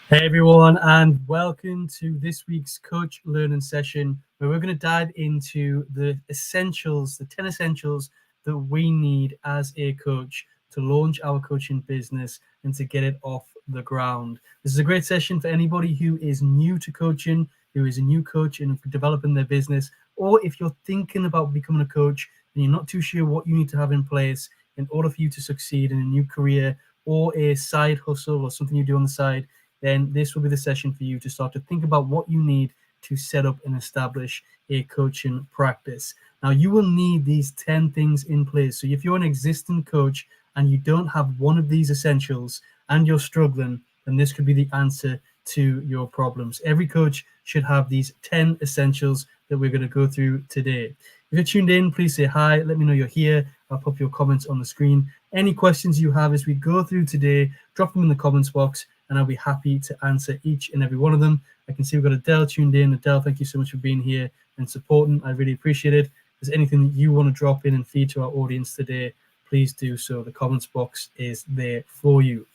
Hey everyone, and welcome to this week's coach learning session where we're going to dive into the essentials, the 10 essentials that we need as a coach to launch our coaching business and to get it off the ground. This is a great session for anybody who is new to coaching, who is a new coach and developing their business, or if you're thinking about becoming a coach and you're not too sure what you need to have in place in order for you to succeed in a new career or a side hustle or something you do on the side. Then this will be the session for you to start to think about what you need to set up and establish a coaching practice. Now, you will need these 10 things in place. So if you're an existing coach and you don't have one of these essentials and you're struggling, then this could be the answer to your problems. Every coach should have these 10 essentials that we're going to go through today. If you're tuned in, please say hi. Let me know you're here. I'll pop your comments on the screen. Any questions you have as we go through today, drop them in the comments box, and I'll be happy to answer each and every one of them. I can see we've got Adele tuned in. Adele, thank you so much for being here and supporting. I really appreciate it. If there's anything that you want to drop in and feed to our audience today, please do so. The comments box is there for you.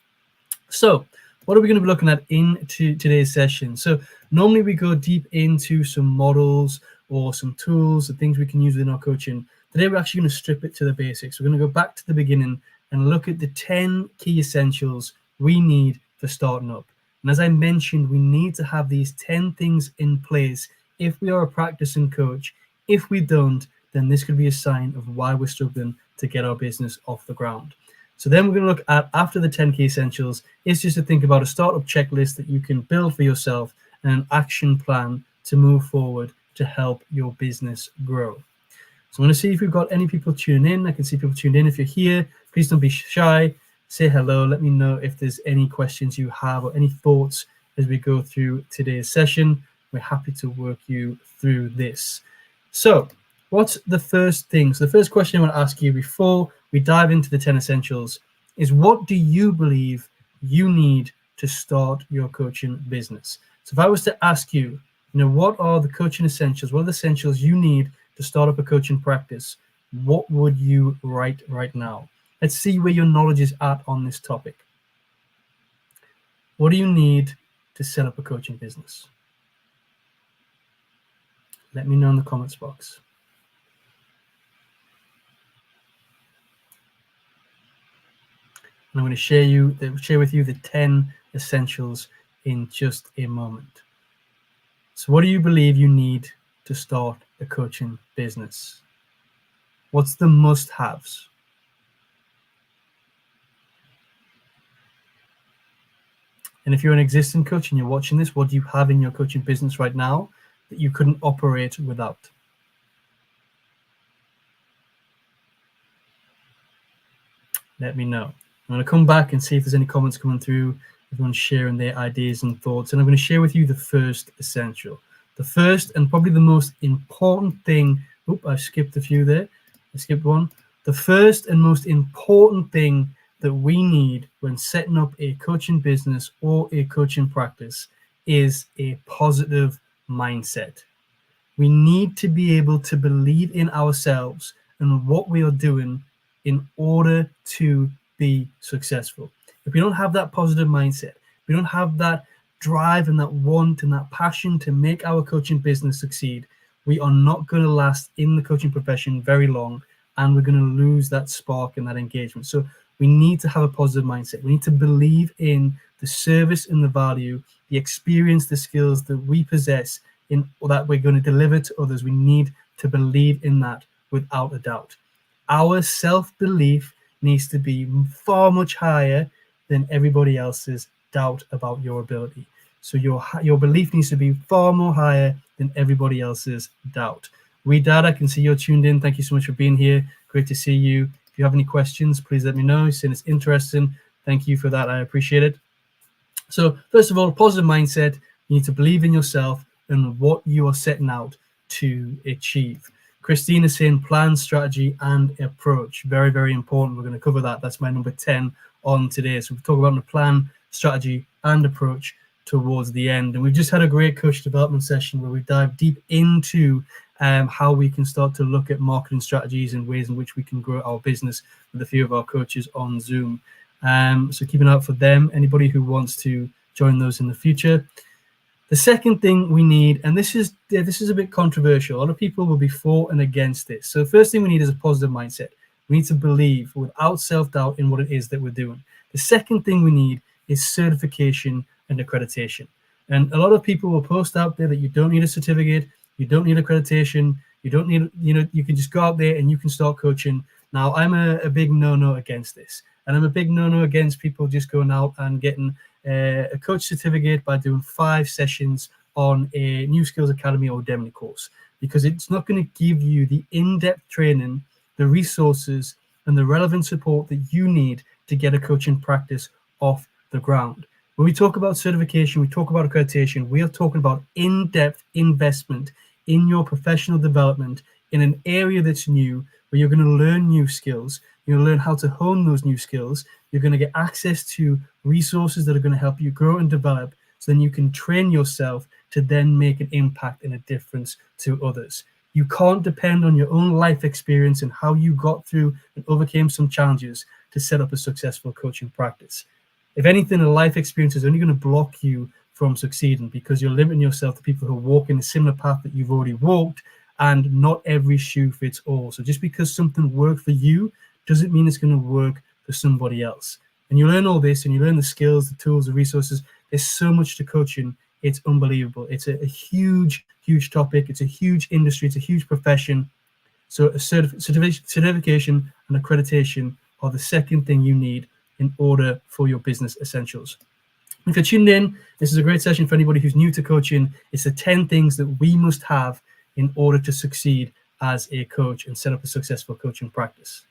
So what are we going to be looking at in today's session? So normally we go deep into some models or some tools and things we can use within our coaching. Today we're actually going to strip it to the basics. We're going to go back to the beginning and look at the 10 key essentials we need for starting up. And as I mentioned, we need to have these 10 things in place if we are a practicing coach. If we don't, then this could be a sign of why we're struggling to get our business off the ground. So then we're going to look at, after the 10 key essentials, is just to think about a startup checklist that you can build for yourself and an action plan to move forward to help your business grow. So I'm going to see if we've got any people tuning in. I can see people tuned in. If you're here, please don't be shy. Say hello. Let me know if there's any questions you have or any thoughts as we go through today's session. We're happy to work you through this. So what's the first thing? So the first question I want to ask you before we dive into the 10 essentials is, what do you believe you need to start your coaching business? So if I was to ask you, what are the coaching essentials? What are the essentials you need to start up a coaching practice? What would you write right now? Let's see where your knowledge is at on this topic. What do you need to set up a coaching business? Let me know in the comments box. And I'm going to share with you the 10 essentials in just a moment. So what do you believe you need to start a coaching business? What's the must-haves? And if you're an existing coach and you're watching this, what do you have in your coaching business right now that you couldn't operate without? Let me know. I'm going to come back and see if there's any comments coming through, everyone's sharing their ideas and thoughts. And I'm going to share with you the first essential. The first and probably the most important thing. I skipped a few there. I skipped one. The first and most important thing that we need when setting up a coaching business or a coaching practice is a positive mindset. We need to be able to believe in ourselves and what we are doing in order to be successful. If we don't have that positive mindset, we don't have that drive and that want and that passion to make our coaching business succeed, we are not going to last in the coaching profession very long, and we're going to lose that spark and that engagement. So we need to have a positive mindset. We need to believe in the service and the value, the experience, the skills that we possess in or that we're going to deliver to others. We need to believe in that without a doubt. Our self-belief needs to be far much higher than everybody else's doubt about your ability. So your belief needs to be far more higher than everybody else's doubt. Dad, I can see you're tuned in. Thank you so much for being here. Great to see you. If you have any questions, please let me know. Saying it's interesting. Thank you for that. I appreciate it. So first of all, positive mindset. You need to believe in yourself and what you are setting out to achieve. Christine is saying plan, strategy, and approach. Very, very important. We're going to cover that. That's my number 10 on today. So we'll talk about the plan, strategy, and approach towards the end. And we've just had a great coach development session where we dive deep into how we can start to look at marketing strategies and ways in which we can grow our business with a few of our coaches on Zoom. So keep an eye out for them. Anybody who wants to join those in the future. The second thing we need, and this is a bit controversial, a lot of people will be for and against this. So the first thing we need is a positive mindset. We need to believe without self-doubt in what it is that we're doing. The second thing we need is certification and accreditation. And a lot of people will post out there that you don't need a certificate, you don't need accreditation, you don't need, you can just go out there and you can start coaching. Now, I'm a big no-no against this. And I'm a big no-no against people just going out and getting a coach certificate by doing 5 sessions on a New Skills Academy or Udemy course, because it's not going to give you the in-depth training, the resources, and the relevant support that you need to get a coaching practice off the ground. When we talk about certification, we talk about accreditation, we are talking about in-depth investment in your professional development in an area that's new, where you're going to learn new skills, you're going to learn how to hone those new skills, you're going to get access to resources that are going to help you grow and develop, so then you can train yourself to then make an impact and a difference to others. You can't depend on your own life experience and how you got through and overcame some challenges to set up a successful coaching practice. If anything, a life experience is only going to block you from succeeding, because you're limiting yourself to people who are walking a similar path that you've already walked, and not every shoe fits all. So just because something worked for you doesn't mean it's going to work for somebody else. And you learn all this, and you learn the skills, the tools, the resources. There's so much to coaching. It's unbelievable. It's a huge, huge topic. It's a huge industry. It's a huge profession. So a certification and accreditation are the second thing you need in order for your business essentials. If you're tuned in, this is a great session for anybody who's new to coaching. It's the 10 things that we must have in order to succeed as a coach and set up a successful coaching practice.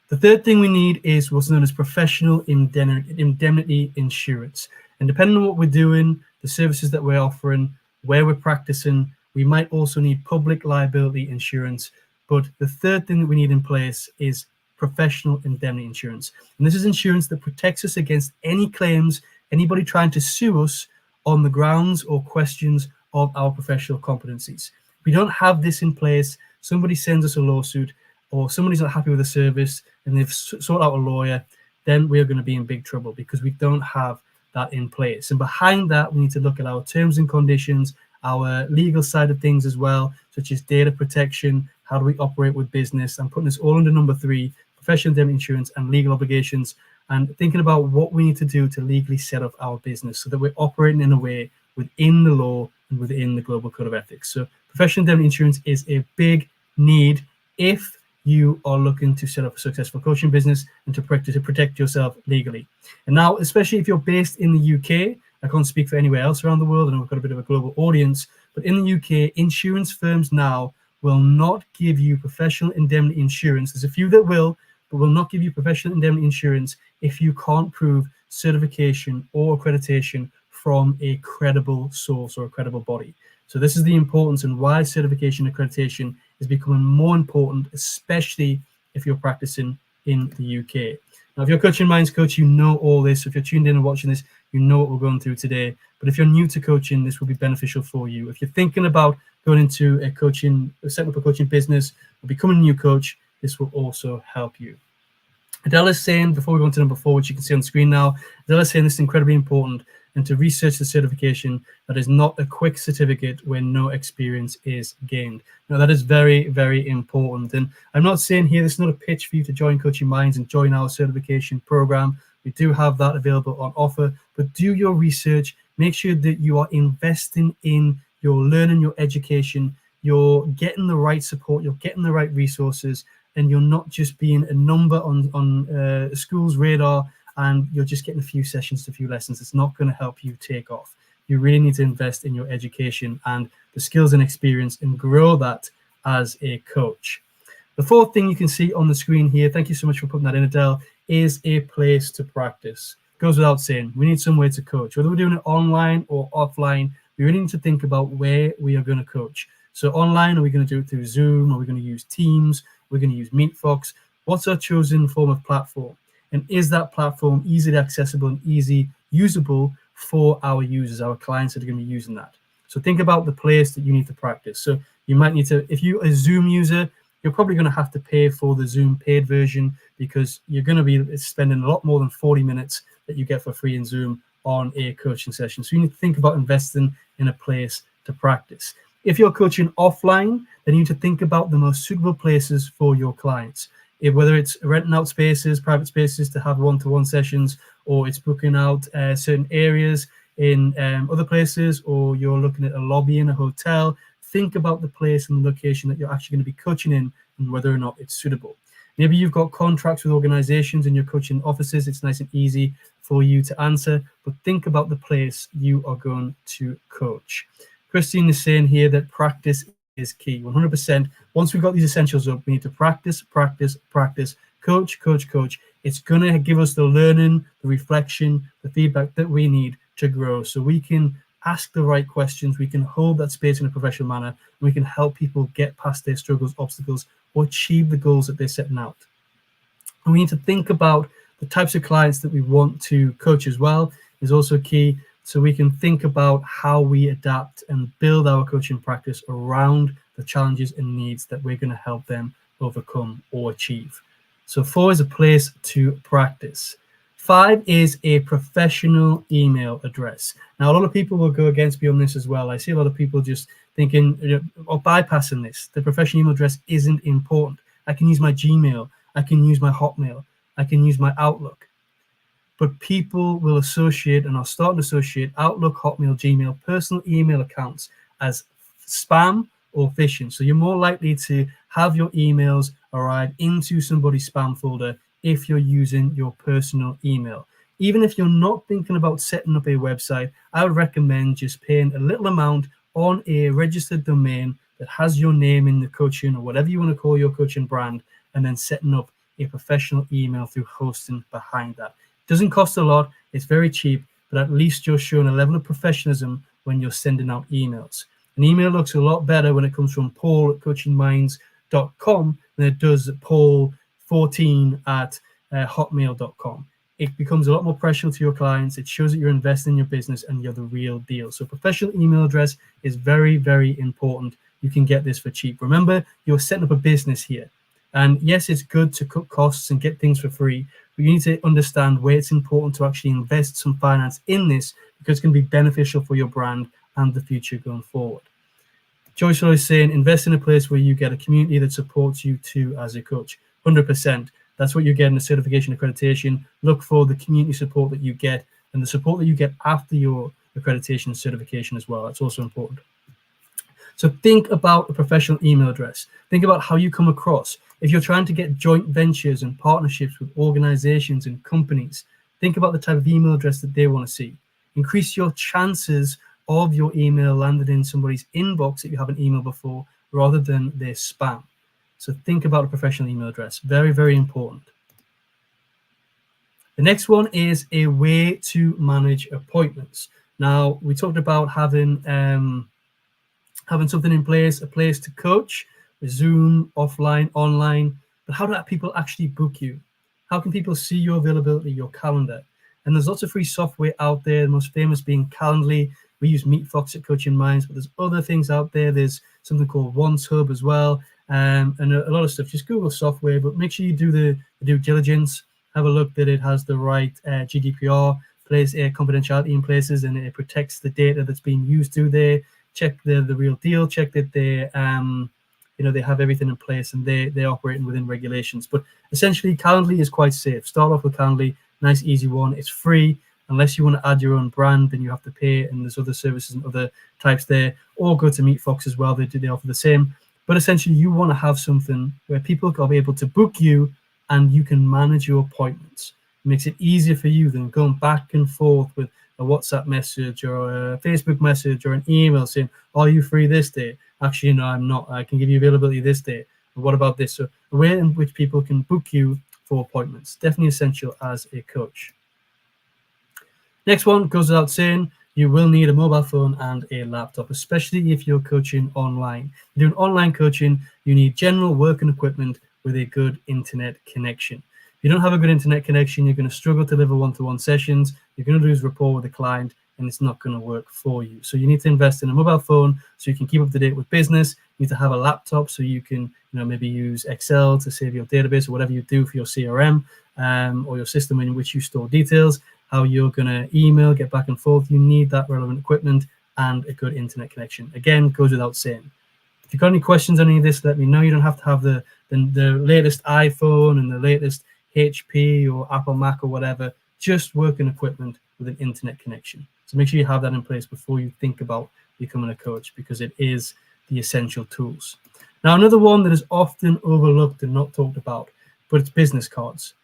The third thing we need is what's known as professional indemnity insurance. And depending on what we're doing, the services that we're offering, where we're practicing, we might also need public liability insurance. But the third thing that we need in place is professional indemnity insurance. And this is insurance that protects us against any claims, anybody trying to sue us on the grounds or questions of our professional competencies. If we don't have this in place, somebody sends us a lawsuit, or somebody's not happy with the service and they've sought out a lawyer, then we're going to be in big trouble, because we don't have that in place. And behind that, we need to look at our terms and conditions, our legal side of things as well, such as data protection, how do we operate with business. I'm putting this all under number 3, professional indemnity insurance and legal obligations, and thinking about what we need to do to legally set up our business so that we're operating in a way within the law and within the Global Code of Ethics. So professional indemnity insurance is a big need if you are looking to set up a successful coaching business and to protect yourself legally. And now, especially if you're based in the UK, I can't speak for anywhere else around the world, and we've got a bit of a global audience, but in the UK, insurance firms now will not give you professional indemnity insurance. There's a few that will, but will not give you professional indemnity insurance if you can't prove certification or accreditation from a credible source or a credible body. So this is the importance and why certification and accreditation is becoming more important, especially if you're practicing in the UK. Now, if you're Coaching Minds coach, you know all this. If you're tuned in and watching this, you know what we're going through today. But if you're new to coaching, this will be beneficial for you. If you're thinking about going into setting up a coaching business or becoming a new coach, this will also help you. Adele is saying, before we go on to number 4, which you can see on the screen now, Adele is saying this is incredibly important, and to research the certification that is not a quick certificate where no experience is gained. Now, that is very, very important. And I'm not saying here, this is not a pitch for you to join Coaching Minds and join our certification program. We do have that available on offer, but do your research. Make sure that you are investing in your learning, your education, you're getting the right support, you're getting the right resources, and you're not just being a number on a school's radar, and you're just getting a few sessions, a few lessons. It's not going to help you take off. You really need to invest in your education and the skills and experience and grow that as a coach. The fourth thing you can see on the screen here, thank you so much for putting that in, Adele, is a place to practice. Goes without saying, we need somewhere to coach. Whether we're doing it online or offline, we really need to think about where we are going to coach. So online, are we going to do it through Zoom? Are we going to use Teams? We're going to use MeetFox. What's our chosen form of platform? And is that platform easily accessible and easy usable for our users, our clients that are going to be using that? So think about the place that you need to practice. So you might need to, if you're a Zoom user, you're probably going to have to pay for the Zoom paid version, because you're going to be spending a lot more than 40 minutes that you get for free in Zoom on a coaching session. So you need to think about investing in a place to practice. If you're coaching offline, then you need to think about the most suitable places for your clients. Whether it's renting out spaces, private spaces to have one-to-one sessions, or it's booking out certain areas in other places, or you're looking at a lobby in a hotel, think about the place and the location that you're actually going to be coaching in and whether or not it's suitable. Maybe you've got contracts with organizations and you're coaching offices. It's nice and easy for you to answer, but think about the place you are going to coach. Christine is saying here that practice is key. 100%. Once we've got these essentials up, we need to practice, practice, practice, coach, coach, coach. It's going to give us the learning, the reflection, the feedback that we need to grow, so we can ask the right questions, we can hold that space in a professional manner, and we can help people get past their struggles, obstacles, or achieve the goals that they're setting out. And we need to think about the types of clients that we want to coach as well is also key, so we can think about how we adapt and build our coaching practice around the challenges and needs that we're going to help them overcome or achieve. So 4 is a place to practice. 5 is a professional email address. Now, a lot of people will go against me on this as well. I see a lot of people just thinking or bypassing this. The professional email address isn't important. I can use my Gmail. I can use my Hotmail. I can use my Outlook. But people will associate and are starting to associate Outlook, Hotmail, Gmail, personal email accounts as spam or phishing. So you're more likely to have your emails arrive into somebody's spam folder if you're using your personal email. Even if you're not thinking about setting up a website, I would recommend just paying a little amount on a registered domain that has your name in the coaching or whatever you want to call your coaching brand, and then setting up a professional email through hosting behind that. It doesn't cost a lot, it's very cheap, but at least you're showing a level of professionalism when you're sending out emails. An email looks a lot better when it comes from paul@coachingminds.com than it does paul14@hotmail.com. It becomes a lot more professional to your clients. It shows that you're investing in your business and you're the real deal. So professional email address is very, very important. You can get this for cheap. Remember, you're setting up a business here. And yes, it's good to cut costs and get things for free, but you need to understand where it's important to actually invest some finance in this, because it's going to be beneficial for your brand and the future going forward. Joyce is saying, invest in a place where you get a community that supports you too as a coach. 100%. That's what you get in a certification accreditation. Look for the community support that you get and the support that you get after your accreditation and certification as well. That's also important. So think about a professional email address. Think about how you come across. If you're trying to get joint ventures and partnerships with organizations and companies, think about the type of email address that they want to see. Increase your chances of your email landing in somebody's inbox if you haven't emailed before, rather than their spam. So think about a professional email address. Very, very important. The next one is a way to manage appointments. Now, we talked about having something in place, a place to coach, Zoom, offline, online. But how do people actually book you? How can people see your availability, your calendar? And there's lots of free software out there, the most famous being Calendly. We use MeetFox at Coaching Minds, but there's other things out there. There's something called OneShub as well. And a lot of stuff. Just Google software, but make sure you do the due diligence. Have a look that it has the right GDPR place, confidentiality in places, and it protects the data that's being used through there. Check the real deal. Check that they they have everything in place and they're operating within regulations. But essentially, Calendly is quite safe. Start off with Calendly, nice easy one. It's free. Unless you want to add your own brand, then you have to pay, and there's other services and other types there. Or go to MeetFox as well. They offer the same. But essentially, you want to have something where people will be able to book you and you can manage your appointments. It makes it easier for you than going back and forth with a WhatsApp message or a Facebook message or an email saying, are you free this day? Actually, no, I'm not. I can give you availability this day. But what about this? So a way in which people can book you for appointments. Definitely essential as a coach. Next one goes without saying, you will need a mobile phone and a laptop, especially if you're coaching online. Doing online coaching, you need general working equipment with a good internet connection. If you don't have a good internet connection, you're going to struggle to deliver one-to-one sessions. You're going to lose rapport with the client, and it's not going to work for you. So you need to invest in a mobile phone so you can keep up to date with business. You need to have a laptop so you can, maybe use Excel to save your database or whatever you do for your CRM or your system in which you store details. how you're going to email, get back and forth. You need that relevant equipment and a good internet connection. Again, goes without saying. If you've got any questions on any of this, let me know. You don't have to have the latest iPhone and the latest HP or Apple Mac or whatever. Just working equipment with an internet connection. So make sure you have that in place before you think about becoming a coach, because it is the essential tools. Now, another one that is often overlooked and not talked about, but it's business cards.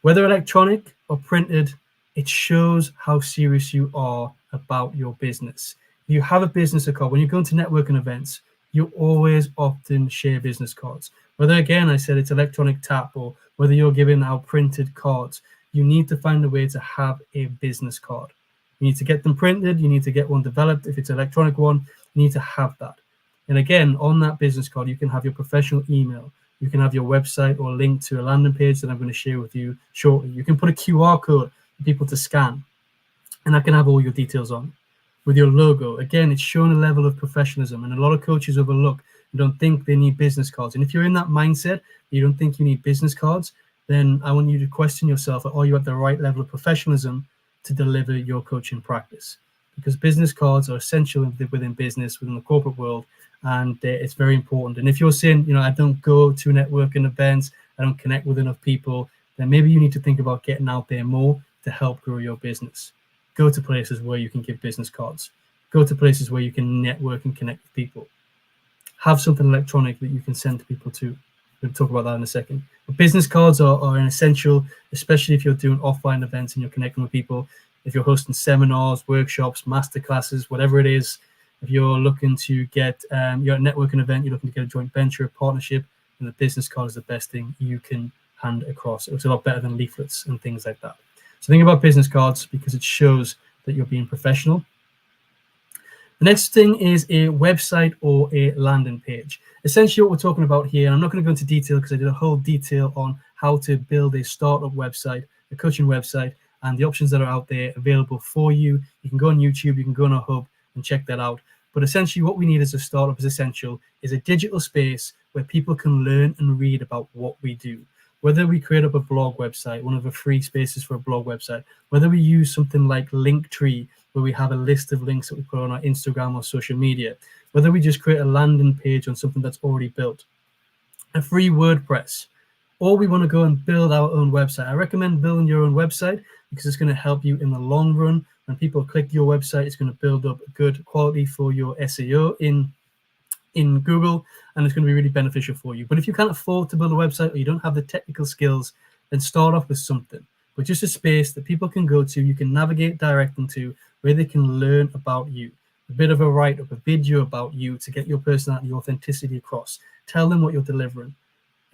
Whether electronic or printed, it shows how serious you are about your business. If you have a business card, when you're going to networking events, you always often share business cards. Whether, again, I said it's electronic tap or whether you're giving out printed cards, you need to find a way to have a business card. You need to get them printed. You need to get one developed. If it's an electronic one, you need to have that. And again, on that business card, you can have your professional email. You can have your website or link to a landing page that I'm going to share with you shortly. You can put a QR code for people to scan, and that can have all your details on. With your logo, again, it's showing a level of professionalism, and a lot of coaches overlook and don't think they need business cards. And if you're in that mindset, you don't think you need business cards, then I want you to question yourself, are you at the right level of professionalism to deliver your coaching practice? Because business cards are essential within business, within the corporate world, and it's very important. And if you're saying, I don't go to networking events, I don't connect with enough people, then maybe you need to think about getting out there more to help grow your business. Go to places where you can give business cards. Go to places where you can network and connect with people. Have something electronic that you can send to people too. We'll talk about that in a second. But business cards are an essential, especially if you're doing offline events and you're connecting with people. If you're hosting seminars, workshops, masterclasses, whatever it is, if you're looking to get your networking event, you're looking to get a joint venture, a partnership, then the business card is the best thing you can hand across. It looks a lot better than leaflets and things like that. So think about business cards because it shows that you're being professional. The next thing is a website or a landing page. Essentially what we're talking about here, and I'm not going to go into detail because I did a whole detail on how to build a startup website, a coaching website, and the options that are out there available for you. You can go on YouTube, you can go on our hub and check that out. But essentially what we need as a startup is essential is a digital space where people can learn and read about what we do. Whether we create up a blog website, one of the free spaces for a blog website, whether we use something like Linktree, where we have a list of links that we put on our Instagram or social media, whether we just create a landing page on something that's already built, a free WordPress, or we want to go and build our own website. I recommend building your own website because it's going to help you in the long run. When people click your website, it's going to build up good quality for your SEO in Google, and it's going to be really beneficial for you. But if you can't afford to build a website or you don't have the technical skills, then start off with something, but just a space that people can go to, you can navigate, direct them to, where they can learn about you. A bit of a write-up, a video about you to get your personality, your authenticity across. Tell them what you're delivering.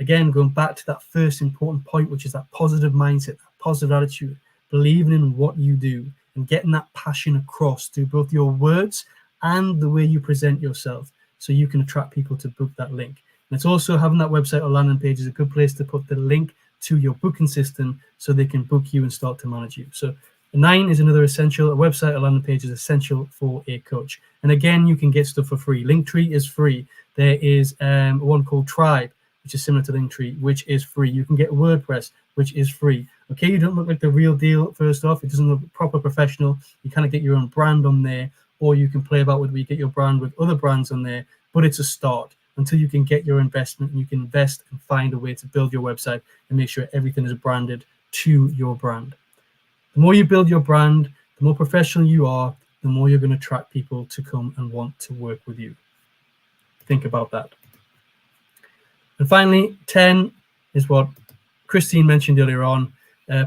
Again, going back to that first important point, which is that positive mindset, that positive attitude, believing in what you do and getting that passion across through both your words and the way you present yourself, so you can attract people to book that link. And it's also having that website or landing page is a good place to put the link to your booking system so they can book you and start to manage you. So 9 is another essential. A website or landing page is essential for a coach. And again, you can get stuff for free. Linktree is free. There is one called Tribe, which is similar to Linktree, which is free. You can get WordPress, which is free. Okay, you don't look like the real deal first off. It doesn't look proper professional. You kind of get your own brand on there, or you can play about with where you get your brand with other brands on there, but it's a start until you can get your investment and you can invest and find a way to build your website and make sure everything is branded to your brand. The more you build your brand, the more professional you are, the more you're going to attract people to come and want to work with you. Think about that. And finally, 10 is what Christine mentioned earlier on,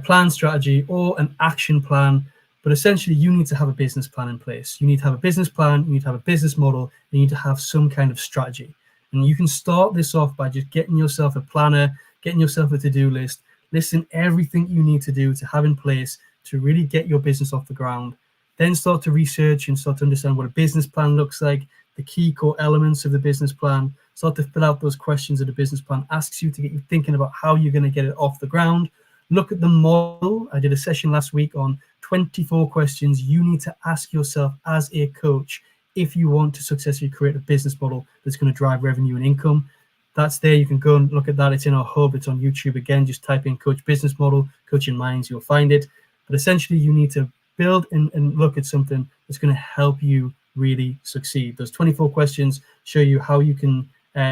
plan, strategy, or an action plan. But essentially, you need to have a business plan in place. You need to have a business plan, you need to have a business model, you need to have some kind of strategy. And you can start this off by just getting yourself a planner, getting yourself a to-do list, listing everything you need to do to have in place to really get your business off the ground. Then start to research and start to understand what a business plan looks like, the key core elements of the business plan. Start to fill out those questions that the business plan asks you to get you thinking about how you're going to get it off the ground. Look at the model. I did a session last week on 24 questions you need to ask yourself as a coach if you want to successfully create a business model that's going to drive revenue and income. That's there. You can go and look at that. It's in our hub. It's on YouTube. Again, just type in Coach Business Model, Coaching Minds. You'll find it. But essentially, you need to build and look at something that's going to help you really succeed. Those 24 questions show you how you can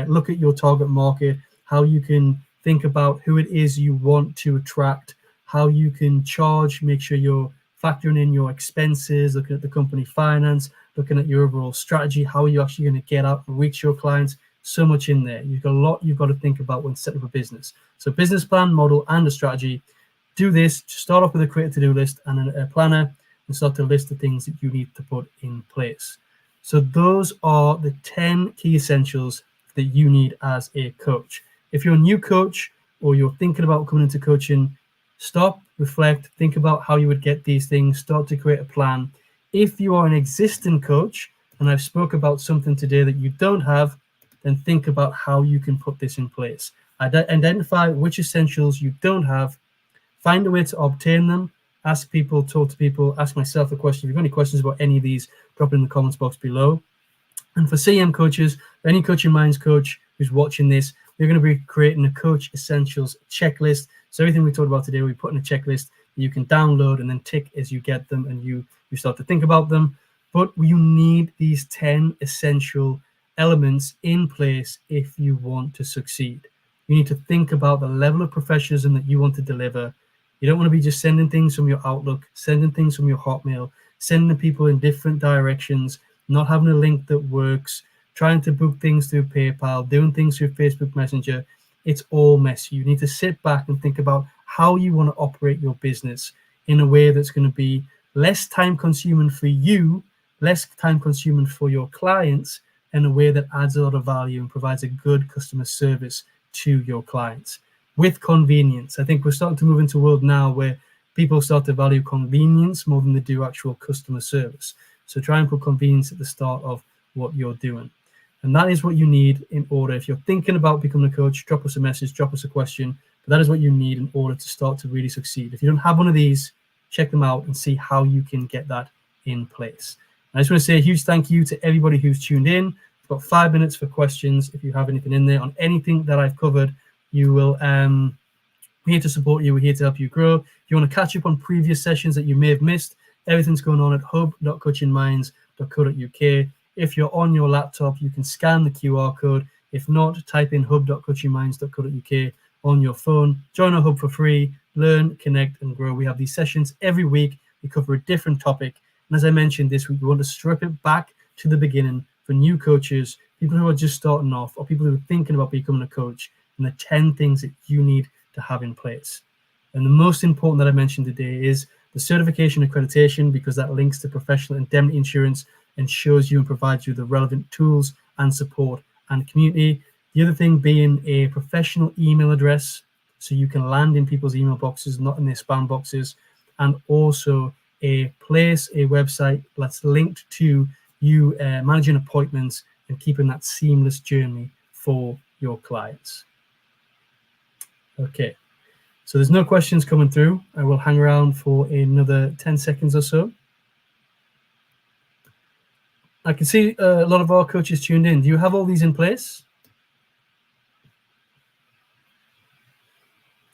look at your target market, how you can think about who it is you want to attract, how you can charge, make sure you're factoring in your expenses, looking at the company finance, looking at your overall strategy, how are you actually going to get out and reach your clients. So much in there. You've got a lot you've got to think about when setting up a business. So business plan, model, and a strategy. Do this. Start off with a create to-do list and a planner, and start to list the things that you need to put in place. So those are the 10 key essentials that you need as a coach. If you're a new coach or you're thinking about coming into coaching, stop, reflect, think about how you would get these things, start to create a plan. If you are an existing coach, and I've spoke about something today that you don't have, then think about how you can put this in place. Identify which essentials you don't have, find a way to obtain them, ask people, talk to people, ask myself a question. If you've got any questions about any of these, drop it in the comments box below. And for CM coaches, any Coaching Minds coach who's watching this, we're going to be creating a Coach Essentials checklist. So everything we talked about today, we put in a checklist that you can download and then tick as you get them and you start to think about them. But you need these 10 essential elements in place if you want to succeed. You need to think about the level of professionalism that you want to deliver. You don't want to be just sending things from your Outlook, sending things from your Hotmail, sending people in different directions, not having a link that works, trying to book things through PayPal, doing things through Facebook Messenger. It's all messy. You need to sit back and think about how you want to operate your business in a way that's going to be less time consuming for you, less time consuming for your clients, in a way that adds a lot of value and provides a good customer service to your clients with convenience. I think we're starting to move into a world now where people start to value convenience more than they do actual customer service. So try and put convenience at the start of what you're doing. And that is what you need in order. If you're thinking about becoming a coach, drop us a message, drop us a question. But that is what you need in order to start to really succeed. If you don't have one of these, check them out and see how you can get that in place. I just want to say a huge thank you to everybody who's tuned in. I've got 5 minutes for questions. If you have anything in there on anything that I've covered, you will. We're here to support you. We're here to help you grow. If you want to catch up on previous sessions that you may have missed, everything's going on at hub.coachingminds.co.uk. If you're on your laptop, you can scan the QR code. If not, type in hub.coachingminds.co.uk on your phone. Join our hub for free. Learn, connect, and grow. We have these sessions every week. We cover a different topic. And as I mentioned this week, we want to strip it back to the beginning for new coaches, people who are just starting off, or people who are thinking about becoming a coach, and the 10 things that you need to have in place. And the most important that I mentioned today is the certification accreditation, because that links to professional indemnity insurance and shows you and provides you the relevant tools and support and community. The other thing being a professional email address, so you can land in people's email boxes, not in their spam boxes, and also a place, a website that's linked to you managing appointments and keeping that seamless journey for your clients. Okay, so there's no questions coming through. I will hang around for another 10 seconds or so. I can see a lot of our coaches tuned in. Do you have all these in place?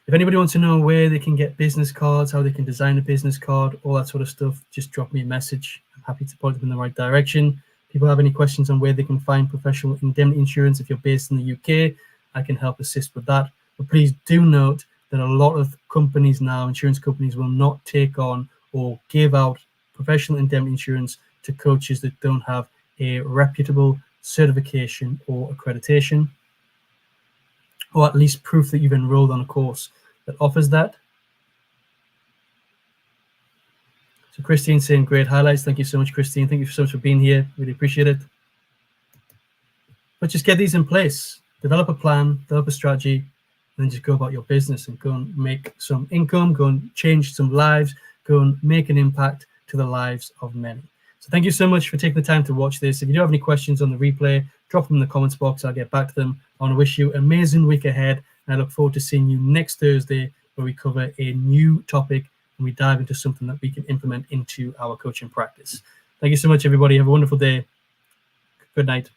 If anybody wants to know where they can get business cards, how they can design a business card, all that sort of stuff, just drop me a message. I'm happy to point them in the right direction. People have any questions on where they can find professional indemnity insurance, if you're based in the UK, I can help assist with that. But please do note that a lot of companies now, insurance companies, will not take on or give out professional indemnity insurance to coaches that don't have a reputable certification or accreditation, or at least proof that you've enrolled on a course that offers that. So Christine saying great highlights. Thank you so much, Christine. Thank you so much for being here. Really appreciate it. But just get these in place. Develop a plan, develop a strategy, and then just go about your business and go and make some income, go and change some lives, go and make an impact to the lives of many. So thank you so much for taking the time to watch this. If you do have any questions on the replay, drop them in the comments box. I'll get back to them. I want to wish you an amazing week ahead. And I look forward to seeing you next Thursday, where we cover a new topic and we dive into something that we can implement into our coaching practice. Thank you so much, everybody. Have a wonderful day. Good night.